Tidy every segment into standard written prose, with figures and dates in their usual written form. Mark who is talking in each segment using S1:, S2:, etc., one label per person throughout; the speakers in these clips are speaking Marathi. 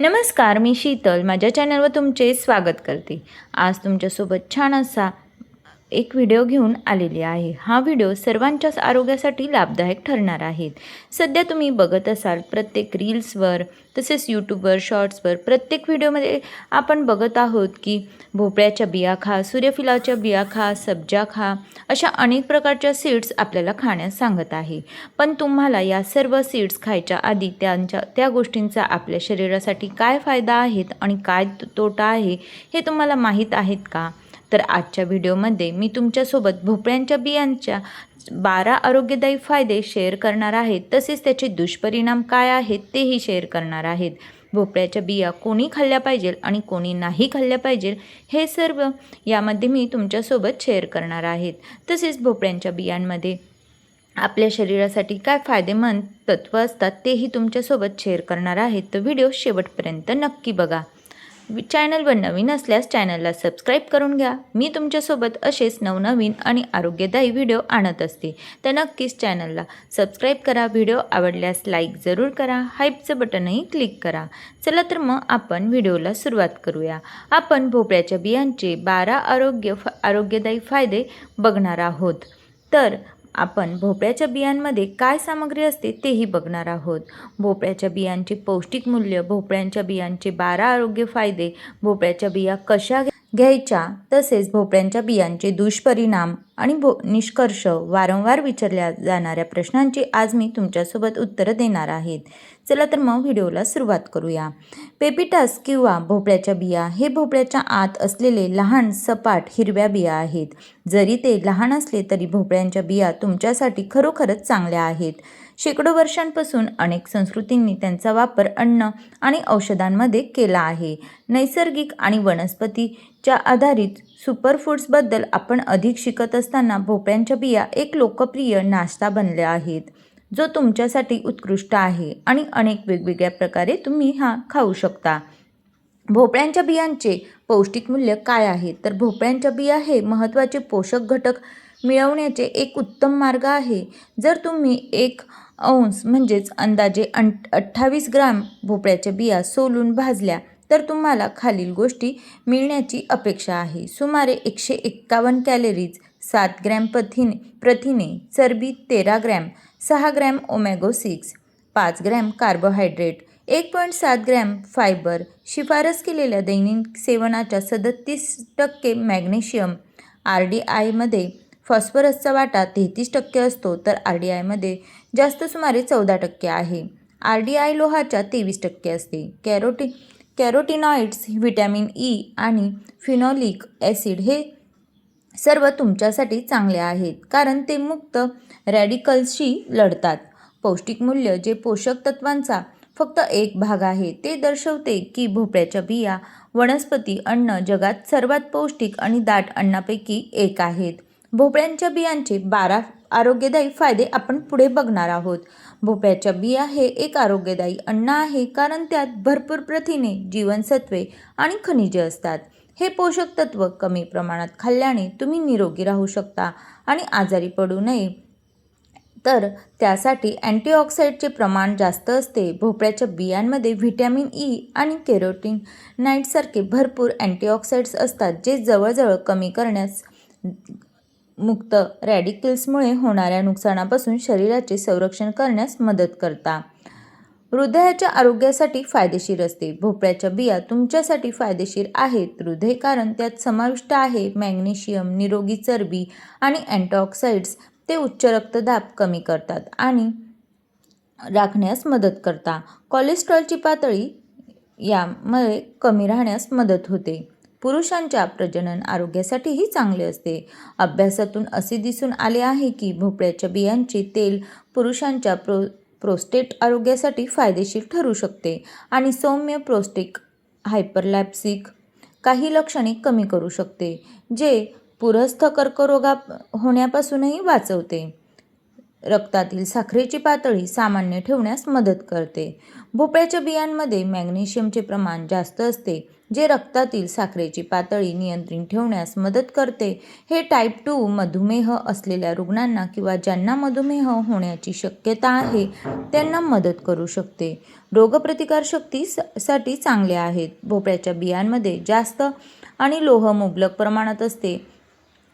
S1: नमस्कार, मी शीतल माझ्या चॅनलवर तुमचे स्वागत करते। आज तुमच्यासोबत छान असा एक व्हिडिओ घेऊन आलेली आहे। हा व्हिडिओ सर्वांच्याच आरोग्यासाठी लाभदायक ठरणार आहे। सध्या तुम्ही बघत असाल प्रत्येक रील्सवर तसेच यूट्यूबवर शॉर्ट्सवर प्रत्येक व्हिडिओमध्ये आपण बघत आहोत की भोपळ्याच्या बिया खा, सूर्यफुलाच्या बिया खा, सब्जा खा, अशा अनेक प्रकारच्या सीड्स आपल्याला खाण्यास सांगत आहे। पण तुम्हाला या सर्व सीड्स खायच्या आधी त्या गोष्टींचा आपल्या शरीरासाठी काय फायदा आहेत आणि काय तोटा आहे हे तुम्हाला माहीत आहेत का? तर आजच्या व्हिडिओमध्ये मी तुमच्यासोबत भोपळ्यांच्या बियांच्या 12 आरोग्यदायी फायदे शेअर करणार आहे, तसेच त्याचे दुष्परिणाम काय आहेत तेही शेअर करणार आहेत। भोपळ्याच्या बिया कोणी खाल्ल्या पाहिजे आणि कोणी नाही खाल्ल्या पाहिजे हे सर्व यामध्ये मी तुमच्यासोबत शेअर करणार आहेत। तसेच भोपळ्यांच्या बियांमध्ये आपल्या शरीरासाठी काय फायदेमंद तत्त्व असतात तेही तुमच्यासोबत शेअर करणार आहेत, तर व्हिडिओ शेवटपर्यंत नक्की बघा। चॅनलवर नवीन असल्यास चॅनलला सबस्क्राईब करून घ्या। मी तुमच्यासोबत असेच नवनवीन आणि आरोग्यदायी व्हिडिओ आणत असते, तर नक्कीच चॅनलला सबस्क्राईब करा। व्हिडिओ आवडल्यास लाईक जरूर करा, हाईपचं बटनही क्लिक करा। चला तर मग आपण व्हिडिओला सुरुवात करूया। आपण भोपळ्याच्या बियांचे 12 आरोग्यदायी फायदे बघणार आहोत। तर आपण भोपळ्याच्या बियांमध्ये काय सामग्री असते तेही बघणार आहोत। भोपळ्याच्या बियांचे पौष्टिक मूल्य, भोपळ्यांच्या बियांचे 12 आरोग्य फायदे, भोपळ्याच्या बिया कशा घ्यायच्या, तसेच भोपळ्यांच्या बियांचे दुष्परिणाम आणि निष्कर्ष, वारंवार विचारल्या जाणाऱ्या प्रश्नांची आज मी तुमच्यासोबत उत्तरं देणार आहेत। चला तर मग व्हिडिओला सुरुवात करूया। पेपिटास किंवा भोपळ्याच्या बिया हे भोपळ्याच्या आत असलेले लहान सपाट हिरव्या बिया आहेत। जरी ते लहान असले तरी भोपळ्यांच्या बिया तुमच्यासाठी खरोखरच चांगल्या आहेत। शेकडो वर्षांपासून अनेक संस्कृतींनी त्यांचा वापर अन्न आणि औषधांमध्ये केला आहे। नैसर्गिक आणि वनस्पतीच्या आधारित सुपरफूड्सबद्दल आपण अधिक शिकत असताना भोपळ्यांच्या बिया एक लोकप्रिय नाश्ता बनल्या आहेत, जो तुमच्यासाठी उत्कृष्ट आहे आणि अनेक वेगवेगळ्या प्रकारे तुम्ही खाऊ शकता। भोपळ्यांच्या बियांचे पौष्टिक मूल्य काय आहे? तर भोपळ्यांच्या बिया हे महत्त्वाचे पोषक घटक मिळवण्याचे एक उत्तम मार्ग आहे। जर तुम्ही 1 अंश म्हणजेच अंदाजे 28 ग्रॅम भोपळ्याच्या बिया सोलून भाजल्या तर तुम्हाला खालील गोष्टी मिळण्याची अपेक्षा आहे। सुमारे 151 कॅलरीज, 7 ग्रॅम प्रथिने, चरबी 13 gram, 6 gram omega 6, 5 gram carbohydrate, 1.7 gram fibre, शिफारस केलेल्या दैनिक सेवनाच्या 37% मॅग्नेशियम, RDIमध्ये फॉस्फरसचा वाटा 33% असतो, तर RDIमध्ये जास्त सुमारे 14% आहे। RDI लोहाच्या 23% असते। कॅरोटिनॉइड्स, व्हिटॅमिन ई आणि फिनॉलिक ॲसिड हे सर्व तुमच्यासाठी चांगले आहेत, कारण ते मुक्त रॅडिकल्सशी लढतात। पौष्टिक मूल्य, जे पोषक तत्वांचा फक्त एक भाग आहे, ते दर्शवते की भोपळ्याच्या बिया वनस्पती अन्न जगात सर्वात पौष्टिक आणि दाट अन्नापैकी एक आहेत। भोपळ्यांच्या बियांचे 12 आरोग्यदायी फायदे आपण पुढे बघणार आहोत। भोपळ्याच्या बिया हे एक आरोग्यदायी अन्न आहे, कारण त्यात भरपूर प्रथिने, जीवनसत्त्वे आणि खनिजे असतात। हे पोषक तत्व कमी प्रमाणात खाल्ल्याने तुम्ही निरोगी राहू शकता आणि आजारी पडू नये, तर त्यासाठी अँटीऑक्सिडंटचे प्रमाण जास्त असते। भोपळ्याच्या बियांमध्ये व्हिटॅमिन ई आणि कॅरोटिनॉइड्ससारखे भरपूर अँटीऑक्सिडंट्स असतात, जे जवळजवळ कमी करण्यास, मुक्त रॅडिकल्समुळे होणाऱ्या नुकसानापासून शरीराचे संरक्षण करण्यास मदत करतात। हृदयाच्या आरोग्यासाठी फायदेशीर असते। भोपळ्याच्या बिया तुमच्यासाठी फायदेशीर आहेत हृदय, कारण त्यात समाविष्ट आहे मॅग्नेशियम, निरोगी चरबी आणि अँटीऑक्सिडंट्स। ते उच्च रक्तदाब कमी करतात आणि राखण्यास मदत करतात। कोलेस्टेरॉलची पातळी यामुळे कमी राहण्यास मदत होते। पुरुषांच्या प्रजनन आरोग्यासाठीही चांगले असते। अभ्यासातून असे दिसून आले आहे की भोपळ्याच्या बियांचे तेल पुरुषांच्या प्रोस्टेट आरोग्यासाठी फायदेशीर ठरू शकते आणि सौम्य प्रोस्टेट हायपरप्लासिया काही लक्षणे कमी करू शकते, जे पुरस्थ कर्करोग होण्यापासूनही वाचवते। रक्तातील साखरेची पातळी सामान्य ठेवण्यास मदत करते. भोपळ्याच्या बियांमध्ये मॅग्नेशियमचे प्रमाण जास्त असते, जे रक्तातील साखरेची पातळी नियंत्रित ठेवण्यास मदत करते. हे टाईप 2 मधुमेह असलेल्या रुग्णांना किंवा ज्यांना मधुमेह होण्याची शक्यता आहे त्यांना मदत करू शकते. रोगप्रतिकारशक्तीसाठी चांगले आहेत. भोपळ्याच्या बियांमध्ये जास्त आणि लोह मुबलक प्रमाणात असते,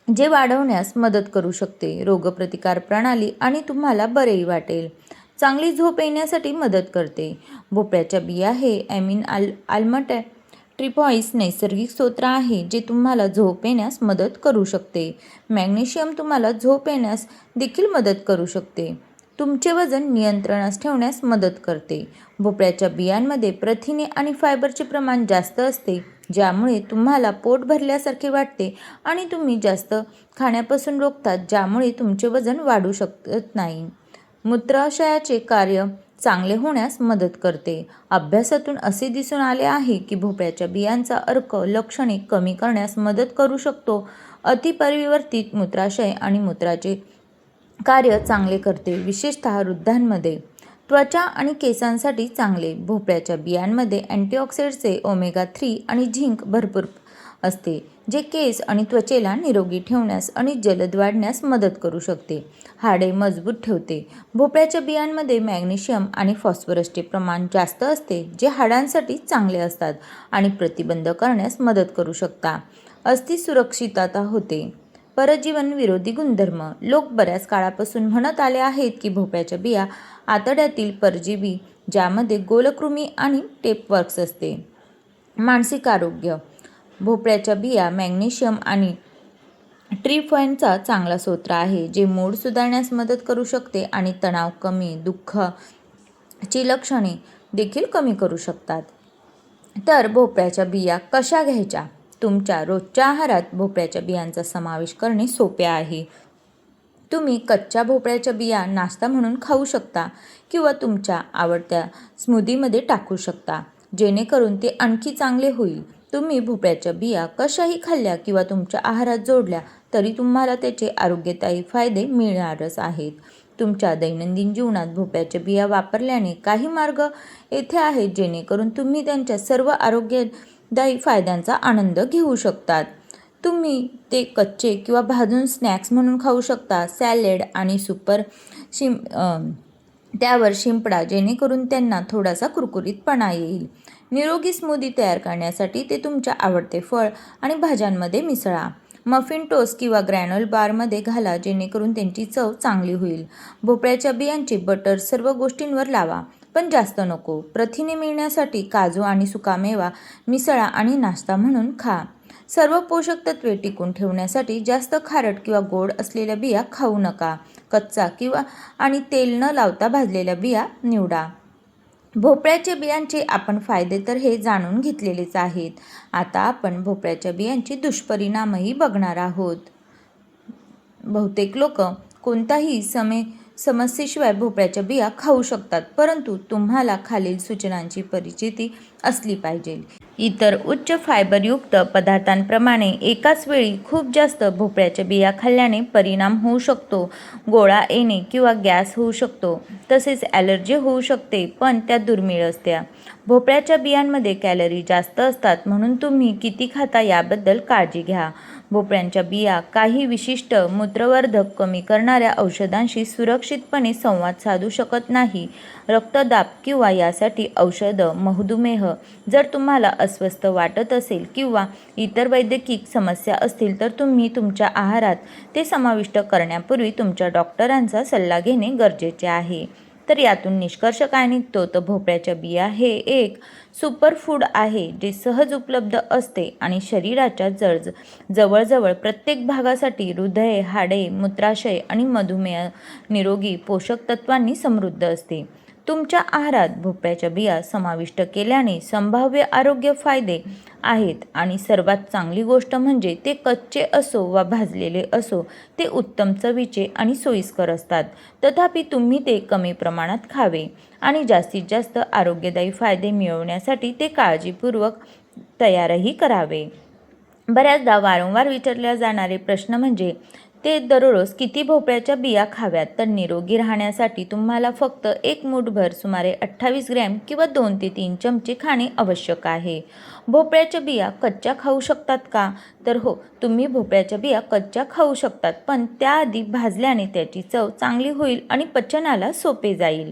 S1: जे वाढवण्यास मदत करू शकते रोगप्रतिकार प्रणाली आणि तुम्हाला बरेही वाटेल. चांगली झोप येण्यासाठी मदत करते. भोपळ्याच्या बिया हे ॲमिन आल्मंड ट्रिपॉइस नैसर्गिक स्रोत आहे, जे तुम्हाला झोप येण्यास मदत करू शकते. मॅग्नेशियम तुम्हाला झोप येण्यास देखील मदत करू शकते. तुमचे वजन नियंत्रणात ठेवण्यास मदत करते. भोपळ्याच्या बियांमध्ये प्रथिने आणि फायबरचे प्रमाण जास्त असते, ज्यामुळे तुम्हाला पोट भरल्यासारखे वाटते आणि तुम्ही जास्त खाण्यापासून रोखतात, ज्यामुळे तुमचे वजन वाढू शकत नाही. मूत्राशयाचे कार्य चांगले होण्यास मदत करते. अभ्यासातून असे दिसून आले आहे की भोपळ्याच्या बियांचा अर्क लक्षणे कमी करण्यास मदत करू शकतो. अतिपरिवर्तित मूत्राशय आणि मूत्राचे कार्य चांगले करते, विशेषतः वृद्धांमध्ये. त्वचा आणि केसांसाठी चांगले. भोपळ्याच्या बियांमध्ये अँटीऑक्सिडंट्सचे ओमेगा 3 आणि झिंक भरपूर असते, जे केस आणि त्वचेला निरोगी ठेवण्यास आणि जलद वाढण्यास मदत करू शकते. हाडे मजबूत ठेवते. भोपळ्याच्या बियांमध्ये मॅग्नेशियम आणि फॉस्फरसचे प्रमाण जास्त असते, जे हाडांसाठी चांगले असतात आणि प्रतिबंध करण्यास मदत करू शकतात. अस्थिसुरक्षितता होते. परजीवन विरोधी गुणधर्म. लोक बऱ्याच काळापासून म्हणत आले आहेत की भोपळ्याच्या बिया आतड्यातील परजीवी, ज्यामध्ये गोलकृमी आणि टेपवर्क्स असते. मानसिक आरोग्य. भोपळ्याच्या बिया मॅग्नेशियम आणि ट्रिपॉइनचा चांगला स्रोत आहे, जे मूड सुधारण्यास मदत करू शकते आणि तणाव कमी, दुःखाची लक्षणे देखील कमी करू शकतात. तर भोपळ्याच्या बिया कशा घ्यायच्या? तुमच्या रोजच्या आहारात भोपळ्याच्या बियांचा समावेश करणे सोपे आहे. तुम्ही कच्च्या भोपळ्याच्या बिया नाश्ता म्हणून खाऊ शकता किंवा तुमच्या आवडत्या स्मूदीमध्ये टाकू शकता, जेणेकरून ते आणखी चांगले होईल. तुम्ही भोपळ्याच्या बिया कशाही खाल्ल्या किंवा तुमच्या आहारात जोडल्या तरी तुम्हाला त्याचे आरोग्यदायी फायदे मिळणारच आहेत. तुमच्या दैनंदिन जीवनात भोपळ्याच्या बिया वापरल्याने काही मार्ग येथे आहेत, जेणेकरून तुम्ही त्यांच्या सर्व आरोग्यदायी फायद्यांचा आनंद घेऊ शकतात. तुम्ही ते कच्चे किंवा भाजून स्नॅक्स म्हणून खाऊ शकता. सॅलड आणि सूपवर त्यावर शिंपडा, जेणेकरून त्यांना थोडासा कुरकुरीतपणा येईल. निरोगी स्मूदी तयार करण्यासाठी ते तुमच्या आवडते फळ आणि भाज्यांमध्ये मिसळा. मफिन टोस्ट किंवा ग्रॅनोल बारमध्ये घाला, जेणेकरून त्यांची चव चांगली होईल. भोपळ्याच्या बियांचे बटर सर्व गोष्टींवर लावा, पण जास्त नको. प्रथिने मिळण्यासाठी काजू आणि सुकामेवा मिसळा आणि नाश्ता म्हणून खा. सर्व पोषक तत्त्वे टिकून ठेवण्यासाठी जास्त खारट किंवा गोड असलेल्या बिया खाऊ नका. कच्चा किंवा आणि तेल न लावता भाजलेल्या बिया निवडा. भोपळ्याच्या बियांचे आपण फायदे तर हे जाणून घेतलेलेच आहेत. आता आपण भोपळ्याच्या बियांचे दुष्परिणामही बघणार आहोत. बहुतेक लोक कोणताही समस्येशिवाय भोपळ्याच्या बिया खाऊ शकतात, परंतु तुम्हाला खालील सूचनांची परिचिती असली पाहिजे. इतर उच्च फायबरयुक्त पदार्थांप्रमाणे एकाच वेळी खूप जास्त भोपळ्याच्या बिया खाल्ल्याने परिणाम होऊ शकतो. गोळा येणे किंवा गॅस होऊ शकतो, तसेच ॲलर्जी होऊ शकते, पण त्या दुर्मिळ असत्या. भोपळ्याच्या बियांमध्ये कॅलरी जास्त असतात, म्हणून तुम्ही किती खाता याबद्दल काळजी घ्या. भोपळ्याच्या बिया काही विशिष्ट मूत्रवर्धक कमी करणाऱ्या औषधांशी सुरक्षितपणे संवाद साधू शकत नाही. रक्तदाब किंवा यासाठी औषधं. मधुमेह. जर तुम्हाला अस्वस्थ वाटत असेल किंवा इतर वैद्यकीय समस्या असतील तर तुम्ही तुमच्या आहारात ते समाविष्ट करण्यापूर्वी तुमच्या डॉक्टरांचा सल्ला घेणे गरजेचे आहे. तर यातून निष्कर्ष काय निघतो, तर भोपळ्याच्या बिया हे एक सुपरफूड आहे, जे सहज उपलब्ध असते आणि शरीराच्या जवळजवळ प्रत्येक भागासाठी हृदय, हाडे, मूत्राशय आणि मधुमेह निरोगी पोषक तत्वांनी समृद्ध असते. तुमच्या आहारात भोपळ्याच्या बिया समाविष्ट केल्याने संभाव्य आरोग्य फायदे आहेत आणि सर्वात चांगली गोष्ट म्हणजे ते कच्चे असो वा भाजलेले असो, ते उत्तम चवीचे आणि सोयीस्कर असतात. तथापि तुम्ही ते कमी प्रमाणात खावे आणि जास्तीत जास्त आरोग्यदायी फायदे मिळवण्यासाठी ते काळजीपूर्वक तयारही करावे. बऱ्याचदा वारंवार विचारले जाणारे प्रश्न म्हणजे ते दररोज किती भोपळ्याच्या बिया खाव्यात? तर निरोगी राहण्यासाठी तुम्हाला फक्त एक मूठभर सुमारे 28 ग्रॅम किंवा 2 ते 3 चमचे खाणे आवश्यक आहे. भोपळ्याच्या बिया कच्च्या खाऊ शकतात का? तर हो, तुम्ही भोपळ्याच्या बिया कच्च्या खाऊ शकतात, पण त्याआधी भाजल्याने त्याची चव चांगली होईल आणि पचनाला सोपे जाईल.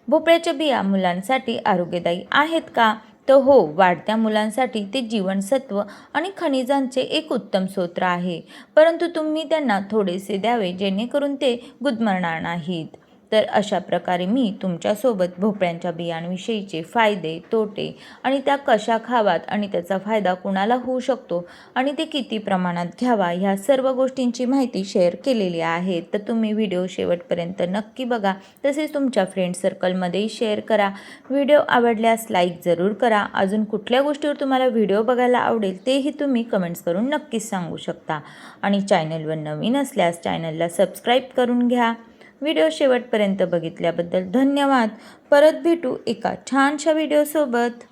S1: भोपळ्याच्या बिया मुलांसाठी आरोग्यदायी आहेत का? तर हो, वाढत्या मुलांसाठी ते जीवनसत्व आणि खनिजांचे एक उत्तम स्रोत आहे. परंतु तुम्ही त्यांना थोडेसे द्यावे जेणेकरून ते गुदमरणार नाहीत. तर अशा प्रकारे मी तुमच्यासोबत भोपळ्यांच्या बियांविषयीचे फायदे, तोटे आणि त्या कशा खावात आणि त्याचा फायदा कुणाला होऊ शकतो आणि ते किती प्रमाणात घ्यावा ह्या सर्व गोष्टींची माहिती शेअर केलेली आहे. तर तुम्ही व्हिडिओ शेवटपर्यंत नक्की बघा. तसेच तुमच्या फ्रेंड सर्कलमध्येही शेअर करा. व्हिडिओ आवडल्यास लाईक जरूर करा. अजून कुठल्या गोष्टीवर तुम्हाला व्हिडिओ बघायला आवडेल तेही तुम्ही कमेंट्स करून नक्कीच सांगू शकता. आणि चॅनलवर नवीन असल्यास चॅनलला सबस्क्राईब करून घ्या. व्हिडिओ शेवटपर्यंत बघितल्याबद्दल धन्यवाद. परत भेटू एका छानशा व्हिडिओसोबत.